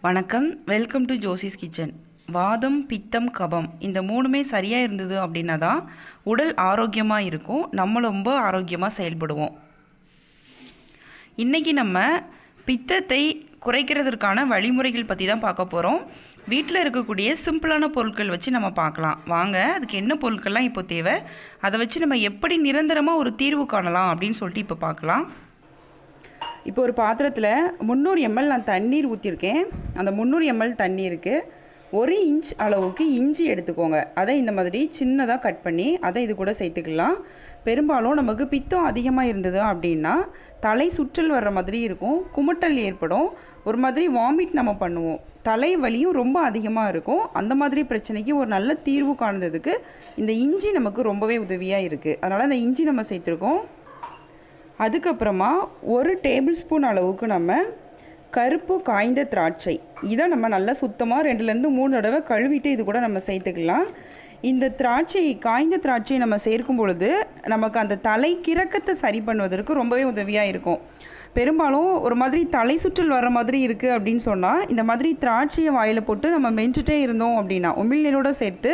வணக்கம். Welcome to Josie's kitchen. வாதம், பித்தம், கபம் இந்த மூணுமே சரியாக இருந்தது அப்படின்னா தான் உடல் ஆரோக்கியமாக இருக்கும். நம்ம ரொம்ப ஆரோக்கியமாக செயல்படுவோம். இன்றைக்கி நம்ம பித்தத்தை குறைக்கிறதுக்கான வழிமுறைகள் பற்றி தான் பார்க்க போகிறோம். வீட்டில் இருக்கக்கூடிய சிம்பிளான பொருட்கள் வச்சு நம்ம பார்க்கலாம். வாங்க, அதுக்கு என்ன பொருட்கள்லாம் இப்போ தேவை, அதை வச்சு நம்ம எப்படி நிரந்தரமாக ஒரு தீர்வு காணலாம் அப்படின்னு சொல்லிட்டு இப்போ பார்க்கலாம். இப்போ ஒரு பாத்திரத்தில் 300 ml நான் தண்ணீர் ஊற்றிருக்கேன். அந்த 300 ml தண்ணீருக்கு 1 இன்ச் அளவுக்கு இஞ்சி எடுத்துக்கோங்க. அதை இந்த மாதிரி சின்னதாக கட் பண்ணி அதை இது கூட சேர்த்துக்கலாம். பெரும்பாலும் நமக்கு பித்தம் அதிகமாக இருந்தது அப்படின்னா தலை சுற்றல் வர்ற மாதிரி இருக்கும், குமட்டல் ஏற்படும், ஒரு மாதிரி வாமிட் நம்ம பண்ணுவோம், தலை வலியும் ரொம்ப அதிகமாக இருக்கும். அந்த மாதிரி பிரச்சனைக்கு ஒரு நல்ல தீர்வு காணுறதுக்கு இந்த இஞ்சி நமக்கு ரொம்பவே உதவியாக இருக்குது. அதனால் அந்த இஞ்சி நம்ம சேர்த்துருக்கோம். அதுக்கப்புறமா 1 டேபிள் ஸ்பூன் அளவுக்கு நம்ம கருப்பு காய்ந்த திராட்சை, இதை நம்ம நல்லா சுத்தமாக 2லேருந்து 3 தடவை கழுவிட்டு இது கூட நம்ம சேர்த்துக்கலாம். இந்த காய்ந்த திராட்சை நம்ம சேர்க்கும் பொழுது நமக்கு அந்த தலை கிறக்கத்தை சரி பண்ணுவதற்கு ரொம்பவே உதவியாக இருக்கும். பெரும்பாலும் ஒரு மாதிரி தலை சுற்றல் வர மாதிரி இருக்குது அப்படின்னு சொன்னால் இந்த மாதிரி திராட்சையை வாயில் போட்டு நம்ம மெஞ்சிட்டே இருந்தோம் அப்படின்னா உமிழ்நீரோடு சேர்த்து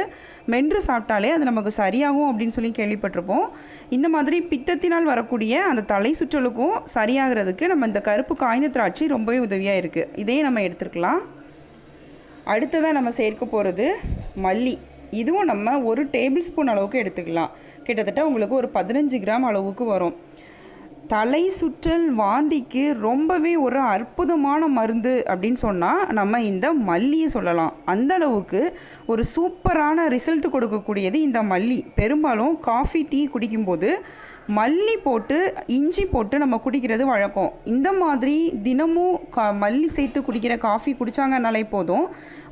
மென்று சாப்பிட்டாலே அது நமக்கு சரியாகும் அப்படின்னு சொல்லி கேள்விப்பட்டிருப்போம். இந்த மாதிரி பித்தத்தினால் வரக்கூடிய அந்த தலை சுற்றலுக்கும் சரியாகிறதுக்கு நம்ம இந்த கருப்பு காய்ந்த திராட்சை ரொம்பவே உதவியாக இருக்குது. இதையும் நம்ம எடுத்துருக்கலாம். அடுத்ததாக நம்ம சேர்க்க போகிறது மல்லி. இதுவும் நம்ம 1 டேபிள் ஸ்பூன் அளவுக்கு எடுத்துக்கலாம். கிட்டத்தட்ட உங்களுக்கு ஒரு 15 கிராம் அளவுக்கு வரும். தலை சுற்றல், வாந்திக்கு ரொம்பவே ஒரு அற்புதமான மருந்து அப்படின்னு சொன்னால் நம்ம இந்த மல்லியை சொல்லலாம். அந்த அளவுக்கு ஒரு சூப்பரான ரிசல்ட் கொடுக்கக்கூடியது இந்த மல்லி. பெரும்பாலும் காஃபி, டீ குடிக்கும்போது மல்லி போட்டு இஞ்சி போட்டு நம்ம குடிக்கிறது வழக்கம். இந்த மாதிரி தினமும் மல்லி சேர்த்து குடிக்கிற காஃபி குடித்தாங்கனாலே போதும்,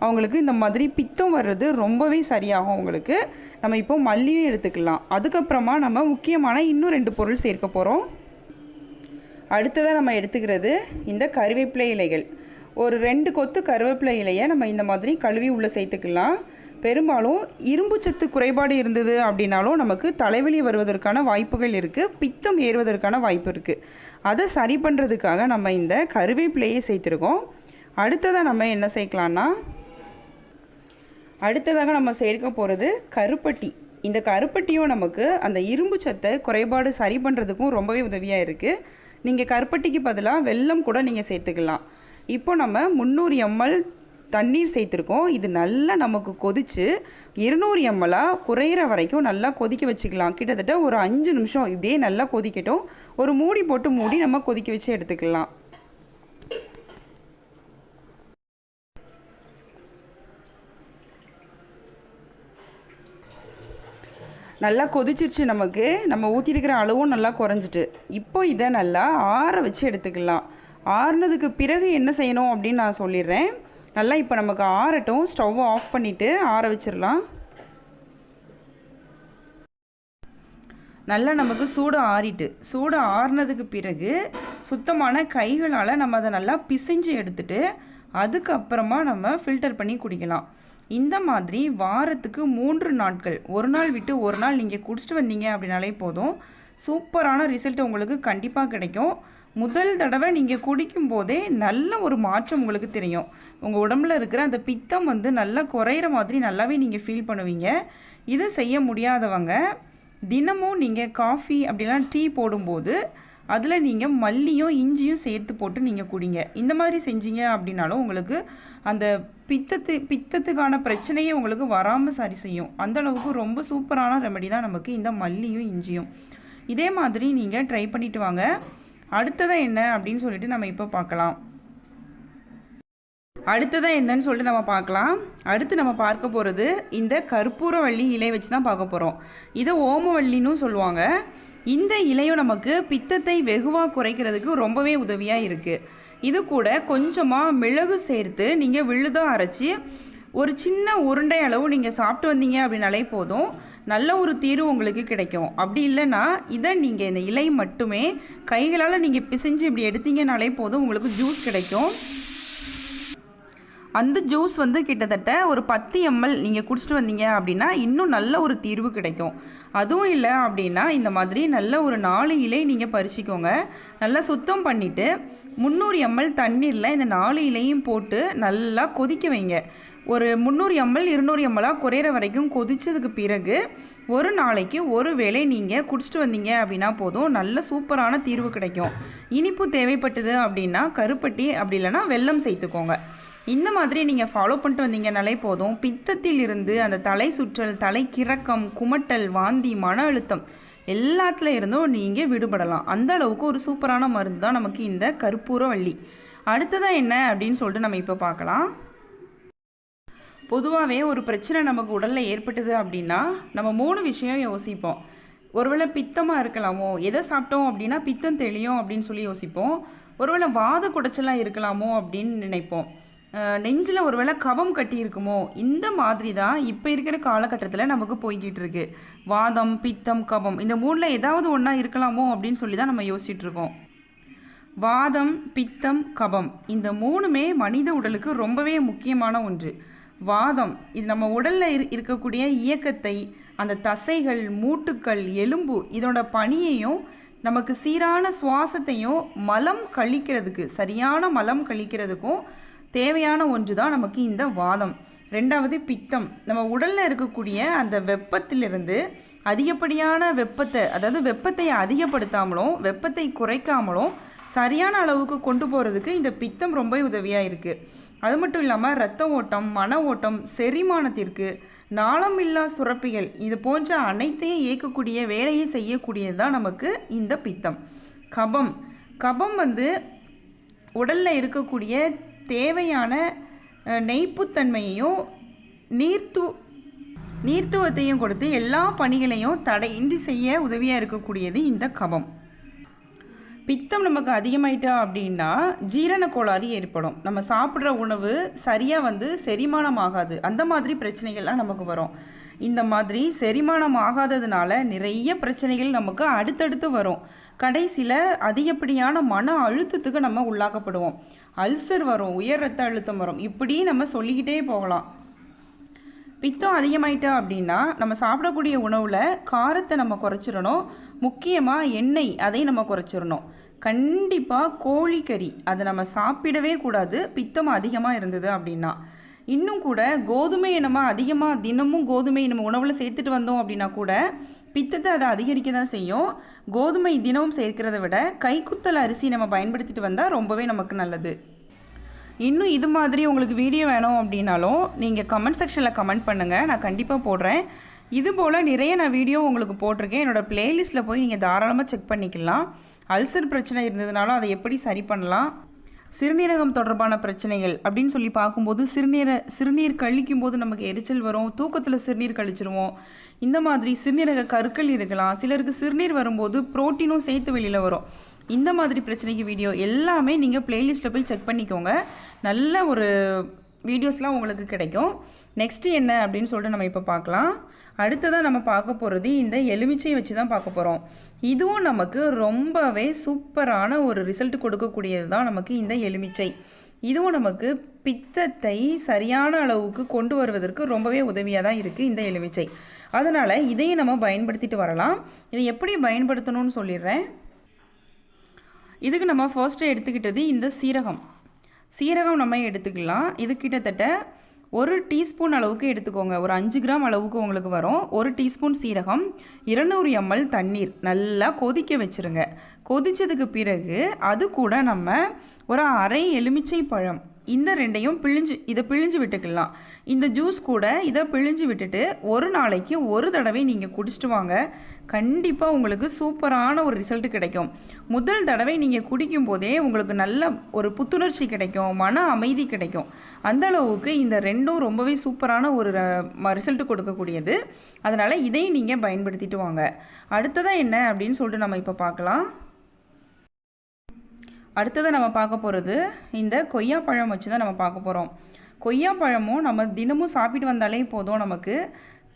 அவங்களுக்கு இந்த மாதிரி பித்தம் வர்றது ரொம்பவே சரியாகும் அவங்களுக்கு. நம்ம இப்போ மல்லியும் எடுத்துக்கலாம். அதுக்கப்புறமா நம்ம முக்கியமான இன்னும் 2 பொருள் சேர்க்க போகிறோம். அடுத்ததாக நம்ம எடுத்துக்கிறது இந்த கருவேப்பிலை இலைகள். ஒரு 2 கொத்து கருவேப்பிலை இலையை நம்ம இந்த மாதிரி கழுவி உள்ளே சேர்த்துக்கலாம். பெரும்பாலும் இரும்பு சத்து குறைபாடு இருந்தது அப்படின்னாலும் நமக்கு தலைவலி வருவதற்கான வாய்ப்புகள் இருக்குது, பித்தம் ஏறுவதற்கான வாய்ப்பு இருக்குது. அதை சரி பண்ணுறதுக்காக நம்ம இந்த கருவேப்பிலையை சேர்த்துருக்கோம். அடுத்ததாக நம்ம என்ன சேர்க்கலான்னா, அடுத்ததாக நம்ம சேர்க்க போகிறது கருப்பட்டி. இந்த கருப்பட்டியும் நமக்கு அந்த இரும்பு சத்தை குறைபாடு சரி பண்ணுறதுக்கும் ரொம்பவே உதவியாக இருக்குது. நீங்கள் கருப்பட்டிக்கு பதிலாக வெல்லம் கூட நீங்கள் சேர்த்துக்கலாம். இப்போ நம்ம 300 ml தண்ணீர் சேர்த்துருக்கோம். இது நல்லா நமக்கு கொதித்து 200 ml குறையிற வரைக்கும் நல்லா கொதிக்க வச்சுக்கலாம். கிட்டத்தட்ட ஒரு 5 நிமிஷம் இப்படியே நல்லா கொதிக்கட்டும். ஒரு மூடி போட்டு மூடி நம்ம கொதிக்க வச்சு எடுத்துக்கலாம். நல்லா கொதிச்சிருச்சு, நமக்கு நம்ம ஊற்றிருக்கிற அளவும் நல்லா குறைஞ்சிட்டு. இப்போ இதை நல்லா ஆற வச்சு எடுத்துக்கலாம். ஆறுனதுக்கு பிறகு என்ன செய்யணும் அப்படின்னு நான் சொல்லிடுறேன். நல்லா இப்போ நமக்கு ஆறட்டும். ஸ்டவ்வை ஆஃப் பண்ணிவிட்டு ஆற வச்சிடலாம். நல்லா நமக்கு சூடு ஆறினதுக்கு பிறகு சுத்தமான கைகளால் நம்ம அதை நல்லா பிசைஞ்சு எடுத்துட்டு அதுக்கப்புறமா நம்ம ஃபில்டர் பண்ணி குடிக்கலாம். இந்த மாதிரி வாரத்துக்கு 3 நாட்கள், ஒரு நாள் விட்டு ஒரு நாள் நீங்கள் குடிச்சிட்டு வந்தீங்க அப்படின்னாலே போதும், சூப்பரான ரிசல்ட் உங்களுக்கு கண்டிப்பாக கிடைக்கும். முதல் தடவை நீங்கள் குடிக்கும் போதே நல்ல ஒரு மாற்றம் உங்களுக்கு தெரியும். உங்கள் உடம்புல இருக்கிற அந்த பித்தம் நல்லா குறையிற மாதிரி நல்லாவே நீங்கள் ஃபீல் பண்ணுவீங்க. இது செய்ய முடியாதவங்க தினமும் நீங்கள் காஃபி அப்படிலாம் டீ போடும்போது அதில் நீங்கள் மல்லியும் இஞ்சியும் சேர்த்து போட்டு நீங்கள் குடிங்க. இந்த மாதிரி செஞ்சீங்க அப்படின்னாலும் உங்களுக்கு அந்த பித்தத்துக்கான பிரச்சனையே உங்களுக்கு வராமல் சரி செய்யும். அந்தளவுக்கு ரொம்ப சூப்பரான ரெமெடி தான் நமக்கு இந்த மல்லியும் இஞ்சியும். இதே மாதிரி நீங்கள் ட்ரை பண்ணிவிட்டு வாங்க. அடுத்ததாக என்ன அப்படின்னு சொல்லிட்டு நம்ம இப்போ பார்க்கலாம். அடுத்ததாக என்னன்னு சொல்லிட்டு நம்ம பார்க்கலாம். அடுத்து நம்ம பார்க்க போகிறது இந்த கற்பூரவள்ளி இலை வச்சு தான் பார்க்க போகிறோம். இதை ஓமவள்ளின்னு சொல்லுவாங்க. இந்த இலையும் நமக்கு பித்தத்தை வெகுவாக குறைக்கிறதுக்கு ரொம்பவே உதவியாக இருக்குது. இது கூட கொஞ்சமாக மிளகு சேர்த்து நீங்கள் விழுதாக அரைச்சி ஒரு சின்ன உருண்டை அளவு நீங்கள் சாப்பிட்டு வந்தீங்க அப்படின்னாலே போதும், நல்ல ஒரு தீர்வு உங்களுக்கு கிடைக்கும். அப்படி இல்லைன்னா இதை நீங்கள் இந்த இலை மட்டுமே கைகளால் நீங்கள் பிசைஞ்சு இப்படி எடுத்தீங்கனாலே போதும், உங்களுக்கு ஜூஸ் கிடைக்கும். அந்த ஜூஸ் கிட்டத்தட்ட ஒரு 10 ml நீங்கள் குடிச்சிட்டு வந்தீங்க அப்படின்னா இன்னும் நல்ல ஒரு தீர்வு கிடைக்கும். அதுவும் இல்லை அப்படின்னா இந்த மாதிரி நல்ல ஒரு 4 இலை நீங்கள் பறிச்சிக்கோங்க. நல்லா சுத்தம் பண்ணிவிட்டு 300 ml தண்ணீரில் இந்த 4 இலையும் போட்டு நல்லா கொதிக்க வைங்க. ஒரு 300 ml 200 ml குறையிற வரைக்கும் கொதிச்சதுக்கு பிறகு ஒரு நாளைக்கு ஒரு வேளை நீங்கள் குடிச்சிட்டு வந்தீங்க அப்படின்னா போதும், நல்ல சூப்பரான தீர்வு கிடைக்கும். இனிப்பு தேவைப்பட்டது அப்படின்னா கருப்பட்டி, அப்படி இல்லைன்னா வெல்லம் சேர்த்துக்கோங்க. இந்த மாதிரி நீங்கள் ஃபாலோ பண்ணிட்டு வந்தீங்கன்னாலே போதும், பித்தத்தில் இருந்து அந்த தலை சுற்றல், தலை கிறக்கம், குமட்டல், வாந்தி, மன அழுத்தம் எல்லாத்துல இருந்தும் நீங்கள் விடுபடலாம். அந்த அளவுக்கு ஒரு சூப்பரான மருந்து தான் நமக்கு இந்த கற்பூரவள்ளி. அடுத்ததாக என்ன அப்படின்னு சொல்லிட்டு நம்ம இப்போ பார்க்கலாம். பொதுவாகவே ஒரு பிரச்சனை நமக்கு உடலில் ஏற்பட்டது அப்படின்னா நம்ம 3 விஷயம் யோசிப்போம். ஒருவேளை பித்தமாக இருக்கலாமோ, எதை சாப்பிட்டோம் அப்படின்னா பித்தம் தெளியும் அப்படின்னு சொல்லி யோசிப்போம். ஒருவேளை வாத குடைச்சலாக இருக்கலாமோ அப்படின்னு நினைப்போம். நெஞ்சில் ஒருவேளை கபம் கட்டி இருக்குமோ. இந்த மாதிரி தான் இப்போ இருக்கிற காலகட்டத்தில் நமக்கு போய்கிட்டு இருக்கு. வாதம், பித்தம், கபம் இந்த 3ல் ஏதாவது ஒன்றா இருக்கலாமோ அப்படின்னு சொல்லி தான் நம்ம யோசிச்சுட்டு இருக்கோம். வாதம், பித்தம், கபம் இந்த 3மே மனித உடலுக்கு ரொம்பவே முக்கியமான ஒன்று. வாதம் இது நம்ம உடலில் இருக்கக்கூடிய இயக்கத்தை, அந்த தசைகள், மூட்டுக்கள், எலும்பு இதோட பணியையும் நமக்கு சீரான சுவாசத்தையும் மலம் கழிக்கிறதுக்கு, சரியான மலம் கழிக்கிறதுக்கும் தேவையான ஒன்று தான் நமக்கு இந்த வாதம். 2வது பித்தம், நம்ம உடலில் இருக்கக்கூடிய அந்த வெப்பத்திலிருந்து அதிகப்படியான வெப்பத்தை, அதாவது வெப்பத்தை அதிகப்படுத்தாமலும் வெப்பத்தை குறைக்காமலும் சரியான அளவுக்கு கொண்டு போகிறதுக்கு இந்த பித்தம் ரொம்ப உதவியாக இருக்குது. அது மட்டும் இல்லாமல் இரத்த ஓட்டம், மன ஓட்டம், செரிமானத்திற்கு, நாளமில்லா சுரப்பிகள் இது போன்ற அனைத்தையும் இயக்கக்கூடிய வேலையை செய்யக்கூடியது தான் நமக்கு இந்த பித்தம். கபம் கபம் உடலில் இருக்கக்கூடிய தேவையான நெய்ப்புத்தன்மையையும் நீர்த்துவத்தையும் கொடுத்து எல்லா பணிகளையும் தடையின்றி செய்ய உதவியாக இருக்கக்கூடியது இந்த கபம். பித்தம் நமக்கு அதிகமாயிட்டா அப்படின்னா ஜீரண கோளாறு ஏற்படும். நம்ம சாப்பிட்ற உணவு சரியாக செரிமானம் ஆகாது. அந்த மாதிரி பிரச்சனைகள்லாம் நமக்கு வரும். இந்த மாதிரி செரிமானம் ஆகாததுனால நிறைய பிரச்சனைகள் நமக்கு அடுத்தடுத்து வரும். கடைசியில் அதிகப்படியான மன அழுத்தத்துக்கு நம்ம உள்ளாக்கப்படுவோம். அல்சர் வரும், உயர் ரத்த அழுத்தம் வரும், இப்படி நம்ம சொல்லிக்கிட்டே போகலாம். பித்தம் அதிகமாயிட்டா அப்படின்னா நம்ம சாப்பிடக்கூடிய உணவில் காரத்தை நம்ம குறைச்சிடணும். முக்கியமாக எண்ணெய், அதை நம்ம குறைச்சிடணும். கண்டிப்பாக கோழிக்கறி அதை நம்ம சாப்பிடவே கூடாது பித்தம் அதிகமாக இருந்தது அப்படின்னா. இன்னும் கூட கோதுமையை நம்ம அதிகமாக தினமும் கோதுமையை நம்ம உணவில் சேர்த்துட்டு வந்தோம் அப்படின்னா கூட பித்தத்தை அதை அதிகரிக்க தான் செய்யும். கோதுமை தினமும் சேர்க்கிறத விட கைக்குத்தல் அரிசி நம்ம பயன்படுத்திட்டு வந்தால் ரொம்பவே நமக்கு நல்லது. இன்னும் இது மாதிரி உங்களுக்கு வீடியோ வேணும் அப்படின்னாலும் நீங்கள் கமெண்ட் செக்ஷனில் கமெண்ட் பண்ணுங்கள், நான் கண்டிப்பாக போடுறேன். இதுபோல் நிறைய நான் வீடியோ உங்களுக்கு போட்டிருக்கேன். என்னோடய ப்ளேலிஸ்ட்டில் போய் நீங்கள் தாராளமாக செக் பண்ணிக்கலாம். அல்சர் பிரச்சனை இருந்ததுனாலும் அதை எப்படி சரி பண்ணலாம், சிறுநீரகம் தொடர்பான பிரச்சனைகள் அப்படின்னு சொல்லி பார்க்கும்போது சிறுநீர் கழிக்கும் போது நமக்கு எரிச்சல் வரும், தூக்கத்தில் சிறுநீர் கழிச்சிருவோம். இந்த மாதிரி சிறுநீரக கற்கள் இருக்கலாம். சிலருக்கு சிறுநீர் வரும்போது புரோட்டீனும் சேர்த்து வெளியில் வரும். இந்த மாதிரி பிரச்சனைக்கு வீடியோ எல்லாமே நீங்கள் ப்ளேலிஸ்ட்டில் போய் செக் பண்ணிக்கோங்க. நல்ல ஒரு வீடியோஸ்லாம் உங்களுக்கு கிடைக்கும். நெக்ஸ்ட்டு என்ன அப்படின்னு சொல்லிட்டு நம்ம இப்போ பார்க்கலாம். அடுத்ததாக நம்ம பார்க்க போகிறது இந்த எலுமிச்சையை வச்சு தான் பார்க்க போகிறோம். இதுவும் நமக்கு ரொம்பவே சூப்பரான ஒரு ரிசல்ட் கொடுக்கக்கூடியது தான் நமக்கு இந்த எலுமிச்சை. இதுவும் நமக்கு பித்தத்தை சரியான அளவுக்கு கொண்டு வருவதற்கு ரொம்பவே உதவியாக தான் இருக்குது இந்த எலுமிச்சை. அதனால் இதையும் நம்ம பயன்படுத்திட்டு வரலாம். இதை எப்படி பயன்படுத்தணும்னு சொல்லிடுறேன். இதுக்கு நம்ம ஃபர்ஸ்ட்டு எடுத்துக்கிட்டது இந்த சீரகம் நம்ம எடுத்துக்கலாம். இது கிட்டத்தட்ட 1 டீஸ்பூன் அளவுக்கு எடுத்துக்கோங்க. ஒரு 5 கிராம் அளவுக்கு உங்களுக்கு வரும். 1 டீஸ்பூன் சீரகம், 200 ml தண்ணீர் நல்லா கொதிக்க வச்சுருங்க. கொதித்ததுக்கு பிறகு அது கூட நம்ம ஒரு அரை எலுமிச்சை பழம், இந்த ரெண்டையும் இதை பிழிஞ்சு விட்டுக்கலாம். இந்த ஜூஸ் கூட இதை பிழிஞ்சு விட்டுட்டு ஒரு நாளைக்கு ஒரு தடவை நீங்கள் குடிச்சிட்டு வாங்க. கண்டிப்பாக உங்களுக்கு சூப்பரான ஒரு ரிசல்ட் கிடைக்கும். முதல் தடவை நீங்கள் குடிக்கும் போதே உங்களுக்கு நல்ல ஒரு புத்துணர்ச்சி கிடைக்கும், மன அமைதி கிடைக்கும். அந்த அளவுக்கு இந்த ரெண்டும் ரொம்பவே சூப்பரான ஒரு ரிசல்ட் கொடுக்கக்கூடியது. அதனால் இதையும் நீங்கள் பயன்படுத்திட்டு வாங்க. அடுத்ததாக என்ன அப்படின்னு சொல்லிட்டு நம்ம இப்போ பார்க்கலாம். அடுத்ததை நம்ம பார்க்க போகிறது இந்த கொய்யாப்பழம் வச்சு தான் நம்ம பார்க்க போகிறோம். கொய்யாப்பழமும் நம்ம தினமும் சாப்பிட்டு வந்தாலே போதும், நமக்கு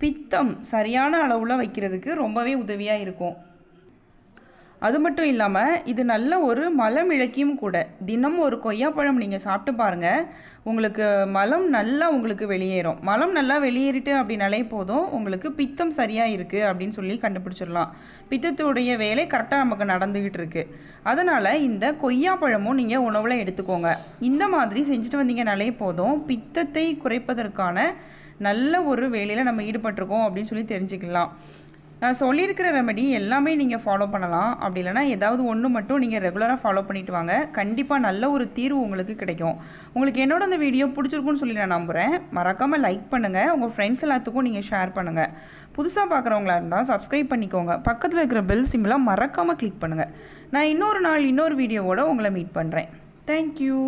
பித்தம் சரியான அளவில் வைக்கிறதுக்கு ரொம்பவே உதவியாக இருக்கும். அது மட்டும் இல்லாமல் இது நல்ல ஒரு மலம் இழக்கியும் கூட. தினம் ஒரு கொய்யாப்பழம் நீங்கள் சாப்பிட்டு பாருங்கள், உங்களுக்கு மலம் நல்லா உங்களுக்கு வெளியேறும். மலம் நல்லா வெளியேறிட்டு அப்படின்னாலே போதும், உங்களுக்கு பித்தம் சரியாக இருக்குது அப்படின்னு சொல்லி கண்டுபிடிச்சிடலாம். பித்தத்துடைய வேலை கரெக்டாக நமக்கு நடந்துக்கிட்டு இருக்கு. அதனால் இந்த கொய்யாப்பழமும் நீங்கள் உணவில் எடுத்துக்கோங்க. இந்த மாதிரி செஞ்சுட்டு வந்தீங்கனாலே போதும், பித்தத்தை குறைப்பதற்கான நல்ல ஒரு வேலையில் நம்ம ஈடுபட்டிருக்கோம் அப்படின்னு சொல்லி தெரிஞ்சுக்கலாம். நான் சொல்லியிருக்கிற ரெமெடி எல்லாமே நீங்கள் ஃபாலோ பண்ணலாம். அப்படி இல்லைனா ஏதாவது ஒன்று மட்டும் நீங்கள் ரெகுலராக ஃபாலோ பண்ணிட்டு வாங்க. கண்டிப்பாக நல்ல ஒரு தீர்வு உங்களுக்கு கிடைக்கும். உங்களுக்கு என்னோட அந்த வீடியோ பிடிச்சிருக்குன்னு சொல்லி நான் நம்புகிறேன். மறக்காமல் லைக் பண்ணுங்கள், உங்கள் ஃப்ரெண்ட்ஸ் எல்லாத்துக்கும் நீங்கள் ஷேர் பண்ணுங்கள். புதுசாக பார்க்குறவங்களா இருந்தால் சப்ஸ்கிரைப் பண்ணிக்கோங்க. பக்கத்தில் இருக்கிற பெல் சிம்பிளாக மறக்காமல் கிளிக் பண்ணுங்கள். நான் இன்னொரு நாள் இன்னொரு வீடியோவோட உங்களை மீட் பண்ணுறேன். தேங்க்யூ.